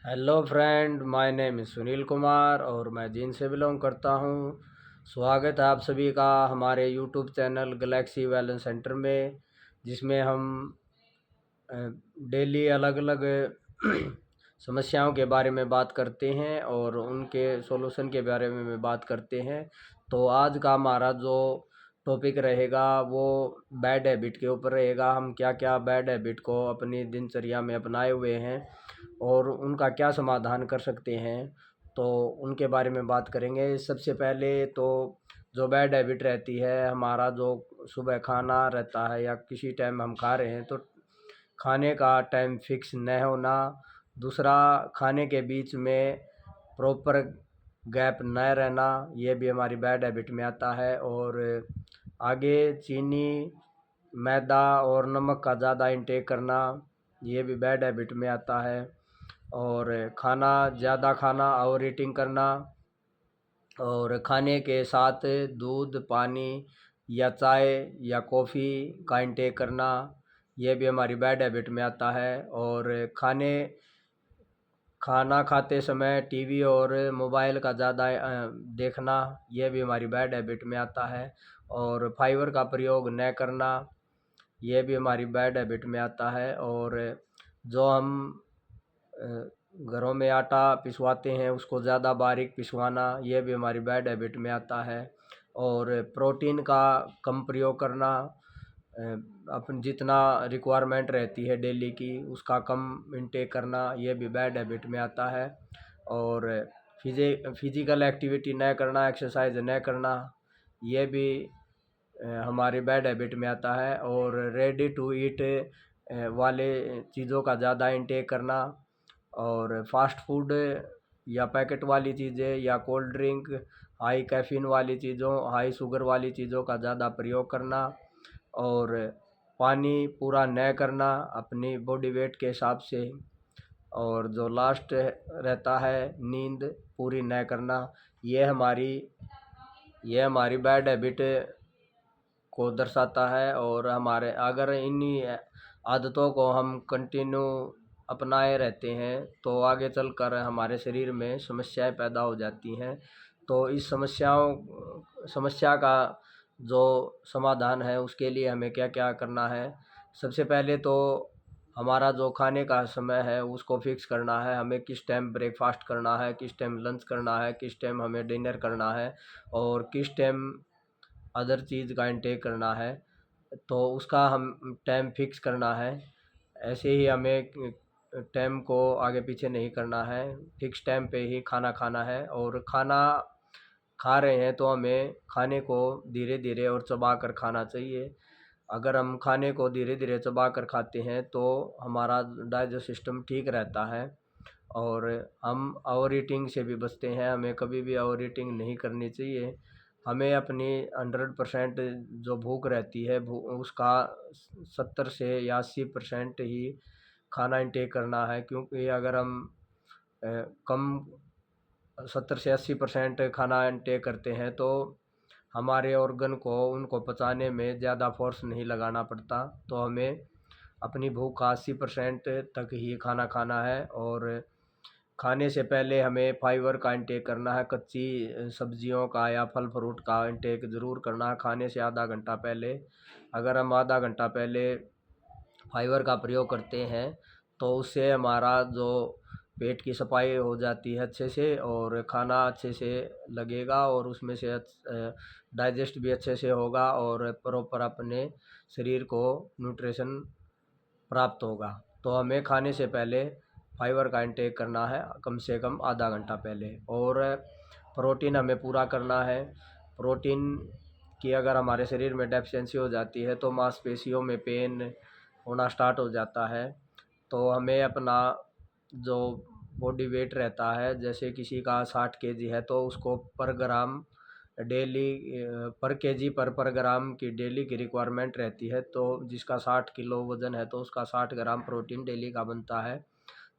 Hello friend, my name is Sunil Kumar और मैं जींद से बिलोंग करता हूँ। स्वागत है आप सभी का हमारे YouTube channel Galaxy valence centre में, जिसमें हम डेली अलग अलग समस्याओं के बारे में बात करते हैं और उनके सॉल्यूशन के बारे में बात करते हैं। तो आज का हमारा जो टॉपिक रहेगा वो बैड हैबिट के ऊपर रहेगा। हम क्या क्या बैड हैबिट को अपनी दिनचर्या में अपनाए हुए हैं और उनका क्या समाधान कर सकते हैं, तो उनके बारे में बात करेंगे। सबसे पहले तो जो बैड हैबिट रहती है, हमारा जो सुबह खाना रहता है या किसी टाइम हम खा रहे हैं तो खाने का टाइम फिक्स न होना। दूसरा, खाने के बीच में प्रॉपर गैप न रहना, ये भी हमारी बैड हैबिट में आता है। और आगे चीनी, मैदा और नमक का ज़्यादा इंटेक करना, ये भी बैड हैबिट में आता है। और खाना ज़्यादा खाना, ओवर ईटिंग करना, और खाने के साथ दूध, पानी या चाय या कॉफ़ी का इंटेक करना, यह भी हमारी बैड हैबिट में आता है। और खाना खाते समय टीवी और मोबाइल का ज़्यादा देखना, यह भी हमारी बैड हैबिट में आता है। और फाइबर का प्रयोग न करना, यह भी हमारी बैड हैबिट में आता है। और जो हम घरों में आटा पिसवाते हैं उसको ज़्यादा बारीक पिसवाना, यह भी हमारी बैड हैबिट में आता है। और प्रोटीन का कम प्रयोग करना, अपन जितना रिक्वायरमेंट रहती है डेली की उसका कम इनटेक करना, यह भी बैड हैबिट में आता है। और फिज़िकल एक्टिविटी न करना, एक्सरसाइज न करना, यह भी हमारी बैड हैबिट में आता है। और रेडी टू ईट वाले चीज़ों का ज़्यादा इंटेक करना, और फास्ट फूड या पैकेट वाली चीज़ें या कोल्ड ड्रिंक, हाई कैफ़ीन वाली चीज़ों, हाई शुगर वाली चीज़ों का ज़्यादा प्रयोग करना, और पानी पूरा न करना अपनी बॉडी वेट के हिसाब से। और जो लास्ट रहता है, नींद पूरी न करना, ये हमारी बैड हैबिट को दर्शाता है। और हमारे अगर इन्हीं आदतों को हम कंटिन्यू अपनाए रहते हैं तो आगे चलकर हमारे शरीर में समस्याएं पैदा हो जाती हैं। तो इस समस्या का जो समाधान है उसके लिए हमें क्या क्या करना है। सबसे पहले तो हमारा जो खाने का समय है उसको फिक्स करना है। हमें किस टाइम ब्रेकफास्ट करना है, किस टाइम लंच करना है, किस टाइम हमें डिनर करना है, और किस टाइम अदर चीज़ का इंटेक करना है, तो उसका हम टाइम फिक्स करना है। ऐसे ही हमें टाइम को आगे पीछे नहीं करना है, फिक्स टाइम पे ही खाना खाना है। और खाना खा रहे हैं तो हमें खाने को धीरे धीरे और चबा कर खाना चाहिए। अगर हम खाने को धीरे धीरे चबा कर खाते हैं तो हमारा डाइजेस्ट सिस्टम ठीक रहता है और हम ओवर ईटिंग से भी बचते हैं। हमें कभी भी ओवर ईटिंग नहीं करनी चाहिए। हमें अपनी 100% जो भूख रहती है उसका 70 से या 80% ही खाना इंटेक करना है, क्योंकि अगर हम कम 70 से 80% खाना इंटेक करते हैं तो हमारे ऑर्गन को उनको पचाने में ज़्यादा फोर्स नहीं लगाना पड़ता। तो हमें अपनी भूख का 80% तक ही खाना खाना है। और खाने से पहले हमें फाइबर का इंटेक करना है। कच्ची सब्जियों का या फल फ्रूट का इंटेक ज़रूर करना है खाने से आधा घंटा पहले। अगर हम आधा घंटा पहले फाइबर का प्रयोग करते हैं तो उससे हमारा जो पेट की सफाई हो जाती है अच्छे से, और खाना अच्छे से लगेगा और उसमें से डाइजेस्ट भी अच्छे से होगा और प्रॉपर अपने शरीर को न्यूट्रिशन प्राप्त होगा। तो हमें खाने से पहले फाइबर का इंटेक करना है कम से कम आधा घंटा पहले। और प्रोटीन हमें पूरा करना है। प्रोटीन की अगर हमारे शरीर में डेफिशिएंसी हो जाती है तो मांसपेशियों में पेन होना स्टार्ट हो जाता है। तो हमें अपना जो बॉडी वेट रहता है, जैसे किसी का 60 kg है तो उसको पर ग्राम डेली, पर केजी पर ग्राम की डेली की रिक्वायरमेंट रहती है। तो जिसका 60 किलो वज़न है तो उसका 60 ग्राम प्रोटीन डेली का बनता है।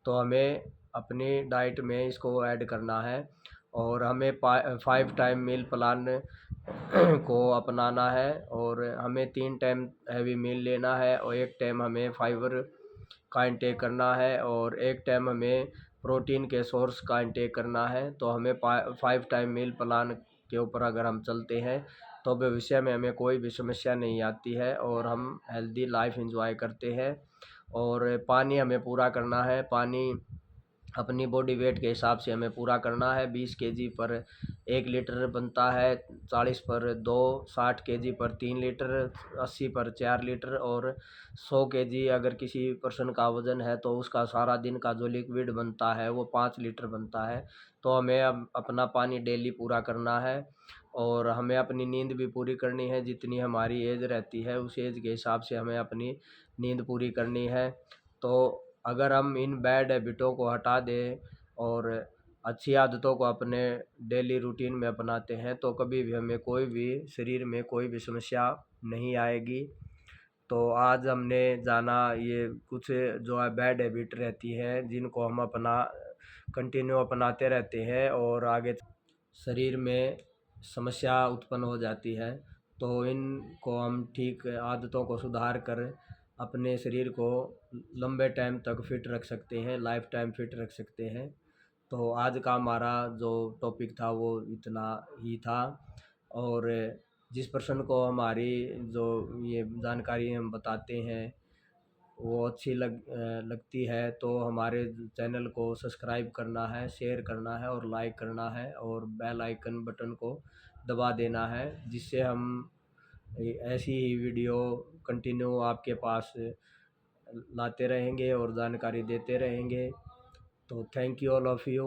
तो हमें अपनी डाइट में इसको ऐड करना है। और हमें 5 टाइम मील प्लान को अपनाना है। और हमें 3 टाइम हैवी मील लेना है और 1 टाइम हमें फाइबर का इंटेक करना है। और 1 टाइम हमें प्रोटीन के सोर्स का इंटेक करना है। तो हमें 5 टाइम मील प्लान के ऊपर अगर हम चलते हैं तो भविष्य में हमें कोई भी समस्या नहीं आती है और हम हेल्दी लाइफ एंजॉय करते हैं। और पानी हमें पूरा करना है। पानी अपनी बॉडी वेट के हिसाब से हमें पूरा करना है। 20 केजी पर 1 लीटर बनता है, 40 पर 2, 60 केजी पर 3 लीटर, 80 पर 4 लीटर और 100 केजी अगर किसी पर्सन का वज़न है तो उसका सारा दिन का जो लिक्विड बनता है वो 5 लीटर बनता है। तो हमें अब अपना पानी डेली पूरा करना है और हमें अपनी नींद भी पूरी करनी है। जितनी हमारी एज रहती है उस एज के हिसाब से हमें अपनी नींद पूरी करनी है। तो अगर हम इन बैड हैबिटों को हटा दें और अच्छी आदतों को अपने डेली रूटीन में अपनाते हैं तो कभी भी हमें कोई भी शरीर में कोई भी समस्या नहीं आएगी। तो आज हमने जाना ये कुछ जो है बैड हैबिट रहती है जिनको हम अपना कंटिन्यू अपनाते रहते हैं और आगे शरीर में समस्या उत्पन्न हो जाती है। तो इनको हम ठीक आदतों को सुधार कर अपने शरीर को लंबे टाइम तक फिट रख सकते हैं, लाइफ टाइम फिट रख सकते हैं। तो आज का हमारा जो टॉपिक था वो इतना ही था। और जिस पर्सन को हमारी जो ये जानकारी हम बताते हैं वो अच्छी लगती है तो हमारे चैनल को सब्सक्राइब करना है, शेयर करना है और लाइक करना है और बेल आइकन बटन को दबा देना है, जिससे हम ऐसी ही वीडियो कंटिन्यू आपके पास लाते रहेंगे और जानकारी देते रहेंगे। तो thank you all of you.